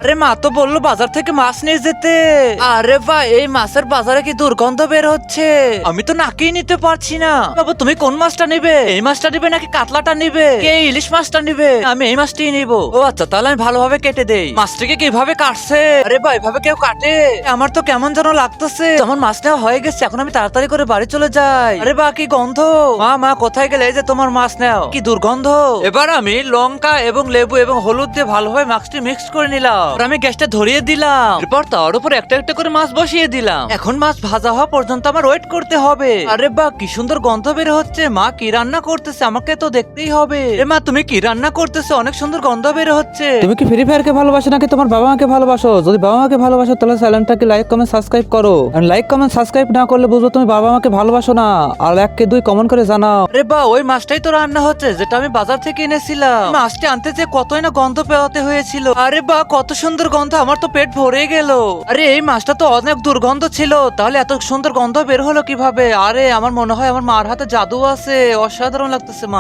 আরে মা তো বললো বাজার থেকে মাছ নিয়ে যেতে। আরে ভাই এই মাছের বাজারে কি দুর্গন্ধ বের হচ্ছে, আমি তো নাকেই নিতে পারছি না। বাবু তুমি কোন মাছটা নিবে, এই মাছটা নিবে নাকি কাতলাটা নিবে, কে ইলিশ মাছটা নিবে? আমি এই মাছটাই নিবো। ও আচ্ছা, তাহলে আমি ভালোভাবে কেটে দেই। মাছটাকে কিভাবে কাটছে? আরে ভাই এভাবে কেউ কাটে? আমার তো কেমন যেন লাগতেছে। আমার মাছ নেওয়া হয়ে গেছে, এখন আমি তাড়াতাড়ি করে বাড়ি চলে যাই। আরে বা কি গন্ধ! মা মা কোথায় গেলে? এই যে তোমার মাছ নাও, কি দুর্গন্ধ। এবার আমি লঙ্কা এবং লেবু এবং হলুদ দিয়ে ভালোভাবে মাছটি মিক্স করে নিলাম। আর আমি গ্যাসটা ধরিয়ে দিলাম। এরপর তার উপর একটা একটা করে মাছ বসিয়ে দিলাম। এখন মাছ ভাজা হওয়া পর্যন্ত আমার ওয়েট করতে হবে। আরে বা কি সুন্দর গন্ধ বের হচ্ছে। মা কি রান্না করতেছে আমাকে তো দেখতেই হবে। এ মা তুমি কি রান্না করতেছো? অনেক সুন্দর গন্ধ বের হচ্ছে। তুমি কি ফ্রি ফায়ারকে ভালোবাসো নাকি তোমার বাবা মাকে ভালোবাসো? যদি বাবা মাকে ভালোবাসো তাহলে চ্যানেলটাকে লাইক কমেন্ট সাবস্ক্রাইব করো। আর লাইক কমেন্ট সাবস্ক্রাইব না করলে বুঝবো তুমি বাবা মাকে ভালোবাসো না। আর 1 কে 2 কমেন্ট করে জানাও। আরে বা ওই মাছটাই তো রান্না হচ্ছে যেটা আমি বাজার থেকে এনেছিলাম। মাছটি আনতে যে কতই না গন্ধ পেওয়াতে হয়েছিল। আরে বা কত সুন্দর গন্ধ, আমার তো পেট ভরে গেল। আরে এই মাছটা তো অনেক দুর্গন্ধ ছিল, তাহলে এত সুন্দর গন্ধ বের হলো কিভাবে? আরে আমার মনে হয় আমার মার হাতে জাদু আছে, অসাধারণ লাগতেছে মা।